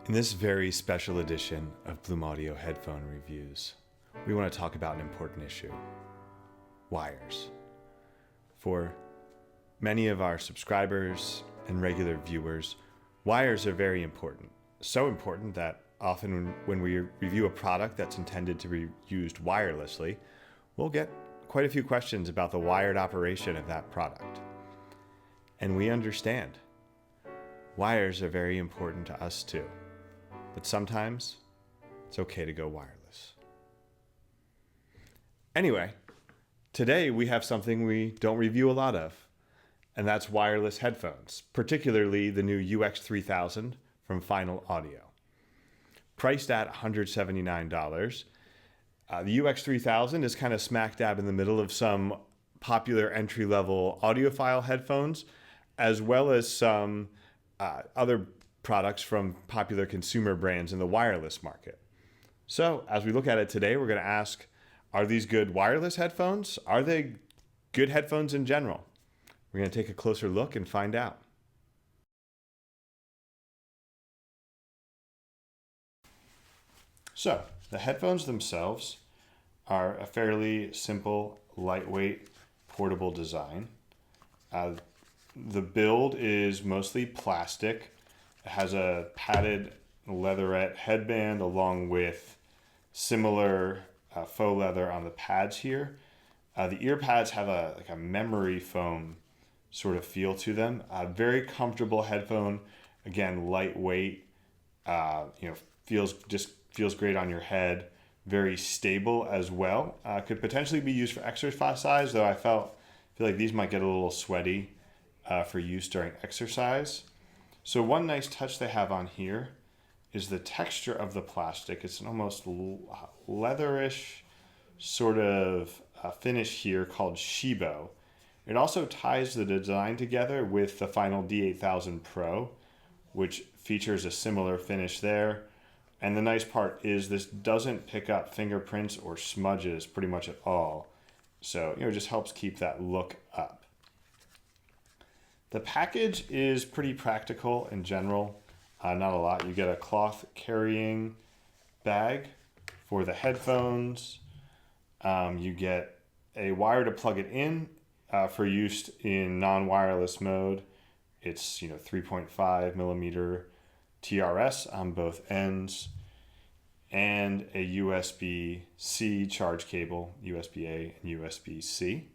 In this very special edition of Bloom Audio Headphone Reviews, we want to talk about an important issue: wires. For many of our subscribers and regular viewers, wires are very important. So important that often when we review a product that's intended to be used wirelessly, we'll get quite a few questions about the wired operation of that product. And we understand. Wires are very important to us too. But sometimes it's okay to go wireless. Anyway, today we have something we don't review a lot of, and that's wireless headphones, particularly the new UX3000 from Final Audio. Priced at $179, the UX3000 is kind of smack dab in the middle of some popular entry-level audiophile headphones, as well as some other products from popular consumer brands in the wireless market. So as we look at it today, we're going to ask, are these good wireless headphones? Are they good headphones in general? We're going to take a closer look and find out. So the headphones themselves are a fairly simple, lightweight, portable design. The build is mostly plastic. It has a padded leatherette headband along with similar faux leather on the pads here. The ear pads have a memory foam sort of feel to them. Very comfortable headphone. Again, lightweight. Feels great on your head. Very stable as well. Could potentially be used for exercise, though I feel like these might get a little sweaty for use during exercise. So one nice touch they have on here is the texture of the plastic. It's an almost leatherish sort of finish here called Shibo. It also ties the design together with the Final D8000 Pro, which features a similar finish there. And the nice part is this doesn't pick up fingerprints or smudges pretty much at all. So, it just helps keep that look up. The package is pretty practical in general, not a lot. You get a cloth carrying bag for the headphones. You get a wire to plug it in for use in non-wireless mode. It's 3.5 millimeter TRS on both ends, and a USB-C charge cable, USB-A and USB-C.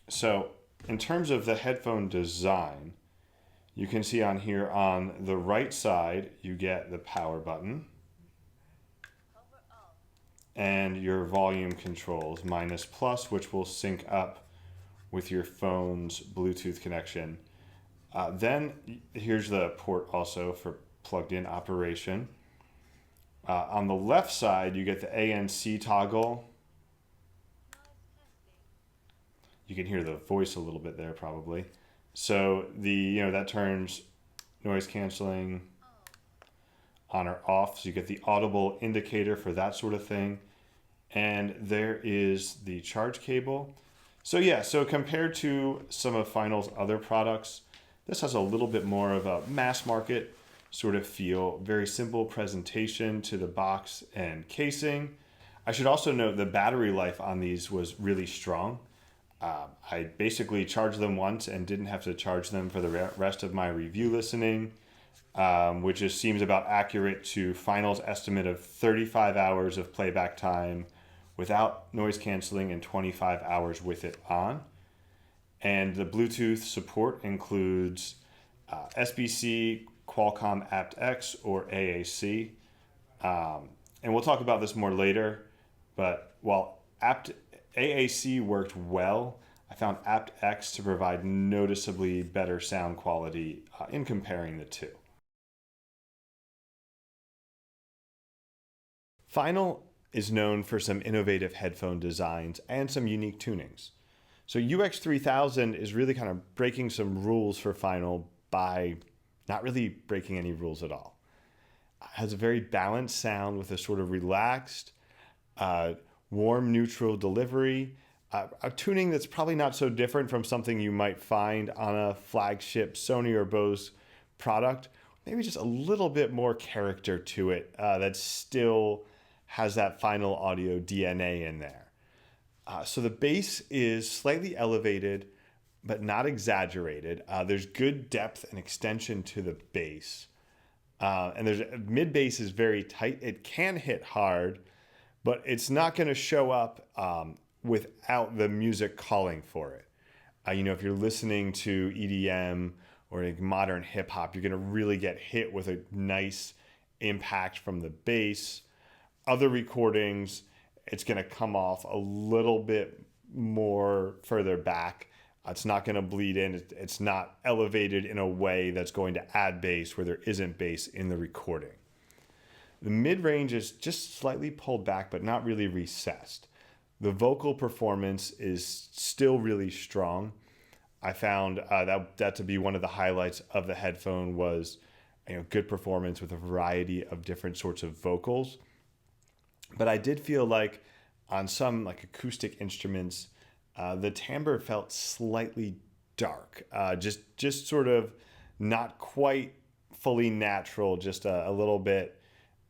So in terms of the headphone design, you can see on here on the right side, you get the power button and your volume controls, minus plus, which will sync up with your phone's Bluetooth connection. Then here's the port also for plugged in operation. On the left side, you get the ANC toggle. You can hear the voice a little bit there probably. So that turns noise canceling on or off. So you get the audible indicator for that sort of thing. And there is the charge cable. So compared to some of Final's other products, this has a little bit more of a mass market sort of feel. Very simple presentation to the box and casing. I should also note the battery life on these was really strong. I basically charged them once and didn't have to charge them for the rest of my review listening, which seems about accurate to Final's estimate of 35 hours of playback time without noise canceling and 25 hours with it on. And the Bluetooth support includes SBC, Qualcomm aptX, or AAC. And we'll talk about this more later, but while AAC worked well, I found aptX to provide noticeably better sound quality in comparing the two. Final is known for some innovative headphone designs and some unique tunings. So UX3000 is really kind of breaking some rules for Final by not really breaking any rules at all. It has a very balanced sound with a sort of relaxed, warm, neutral delivery, a tuning that's probably not so different from something you might find on a flagship Sony or Bose product. maybe just a little bit more character to it that still has that final audio DNA in there. So the bass is slightly elevated, but not exaggerated. There's good depth and extension to the bass. And there's mid bass is very tight. It can hit hard, but it's not going to show up without the music calling for it. If you're listening to EDM or like modern hip hop, you're going to really get hit with a nice impact from the bass. Other recordings, it's going to come off a little bit more further back. It's not going to bleed in. It's not elevated in a way that's going to add bass where there isn't bass in the recording. The mid-range is just slightly pulled back, but not really recessed. The vocal performance is still really strong. I found that to be one of the highlights of the headphone was good performance with a variety of different sorts of vocals. But I did feel like on some like acoustic instruments, the timbre felt slightly dark, just sort of not quite fully natural, just a little bit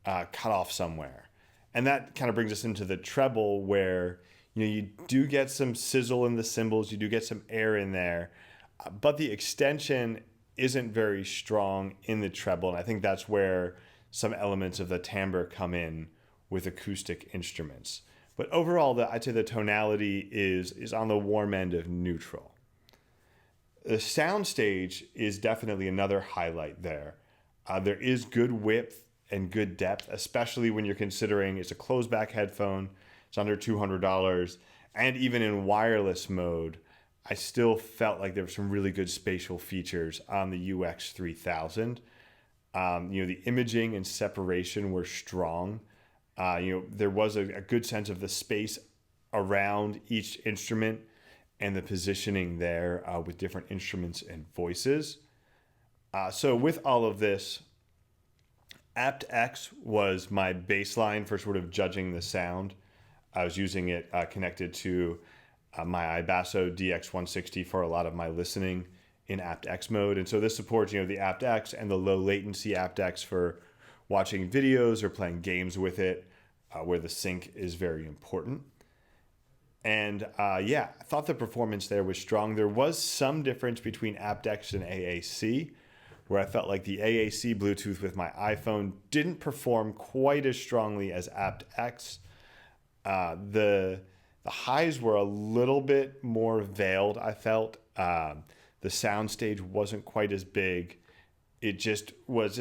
cut off somewhere. And that kind of brings us into the treble where you do get some sizzle in the cymbals, you do get some air in there, but the extension isn't very strong in the treble. And I think that's where some elements of the timbre come in with acoustic instruments. But overall, I'd say the tonality is on the warm end of neutral. The soundstage is definitely another highlight there. There is good width and good depth, especially when you're considering it's a closed back headphone, it's under $200, and even in wireless mode, I still felt like there were some really good spatial features on the UX3000. The imaging and separation were strong. There was a good sense of the space around each instrument and the positioning there with different instruments and voices. So with all of this, aptX was my baseline for sort of judging the sound. I was using it connected to my iBasso DX160 for a lot of my listening in aptX mode. And so this supports, the aptX and the low latency aptX for watching videos or playing games with it, where the sync is very important. And I thought the performance there was strong. There was some difference between aptX and AAC, where I felt like the AAC Bluetooth with my iPhone didn't perform quite as strongly as aptX. The highs were a little bit more veiled, I felt. The soundstage wasn't quite as big. It just was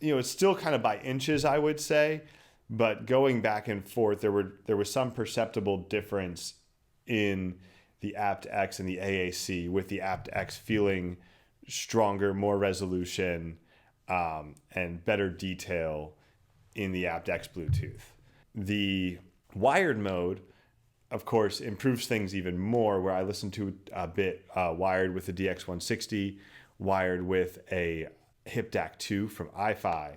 it's still kind of by inches, I would say. But going back and forth, there was some perceptible difference in the aptX and the AAC, with the aptX feeling stronger, more resolution, and better detail in the aptX Bluetooth. The wired mode, of course, improves things even more, where I listened to a bit wired with the DX160, wired with a HipDAC 2 from iFi,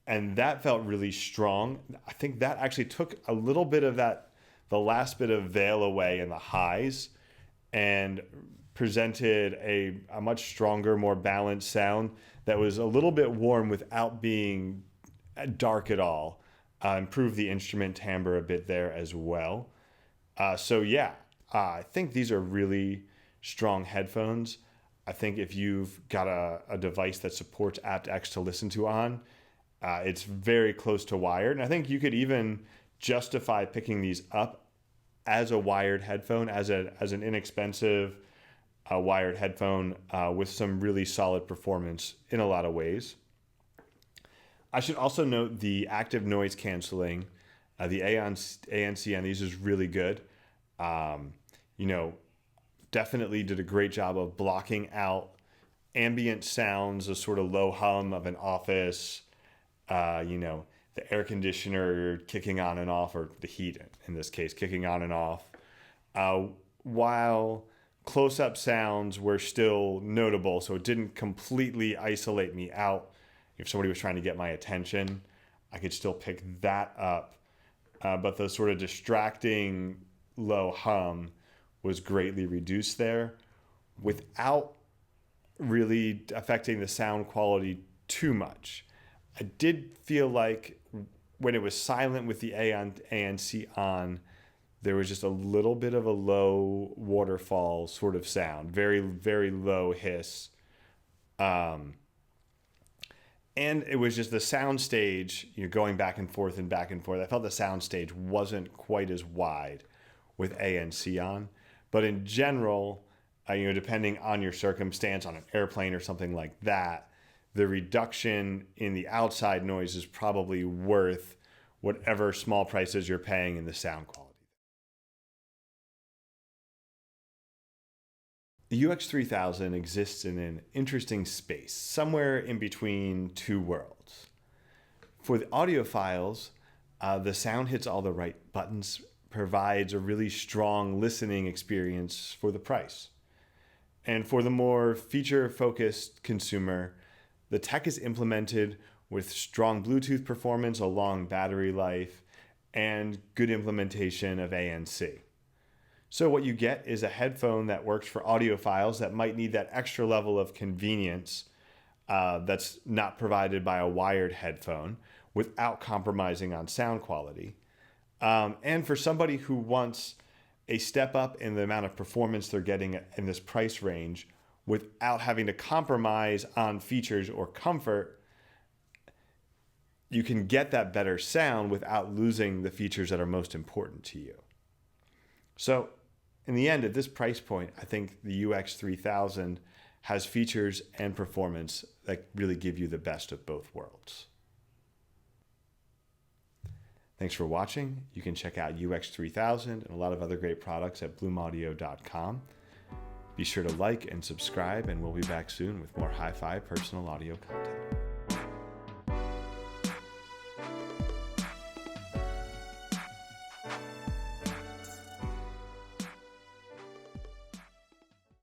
and that felt really strong. I think that actually took a little bit of the last bit of veil away in the highs, and presented a much stronger, more balanced sound that was a little bit warm without being dark at all. Improved the instrument timbre a bit there as well. I think these are really strong headphones. I think if you've got a device that supports aptX to listen to on, it's very close to wired. And I think you could even justify picking these up as a wired headphone, as an inexpensive wired headphone with some really solid performance in a lot of ways. I should also note the active noise canceling. The ANC on these is really good. Definitely did a great job of blocking out ambient sounds, a sort of low hum of an office, the air conditioner kicking on and off, or the heat in this case, kicking on and off, while close-up sounds were still notable, so it didn't completely isolate me out. If somebody was trying to get my attention, I could still pick that up. But the sort of distracting low hum was greatly reduced there without really affecting the sound quality too much. I did feel like when it was silent with the ANC on, there was just a little bit of a low waterfall sort of sound, very, very low hiss. And it was just the sound stage, going back and forth and back and forth. I felt the sound stage wasn't quite as wide with ANC on. But in general, depending on your circumstance on an airplane or something like that, the reduction in the outside noise is probably worth whatever small prices you're paying in the sound quality. The UX3000 exists in an interesting space, somewhere in between two worlds. For the audiophiles, the sound hits all the right buttons, provides a really strong listening experience for the price. And for the more feature-focused consumer, the tech is implemented with strong Bluetooth performance, a long battery life, and good implementation of ANC. So what you get is a headphone that works for audiophiles that might need that extra level of convenience that's not provided by a wired headphone without compromising on sound quality. And for somebody who wants a step up in the amount of performance they're getting in this price range without having to compromise on features or comfort, you can get that better sound without losing the features that are most important to you. So in the end, at this price point, I think the UX3000 has features and performance that really give you the best of both worlds. Thanks for watching. You can check out UX3000 and a lot of other great products at bloomaudio.com. Be sure to like and subscribe, and we'll be back soon with more hi-fi personal audio content.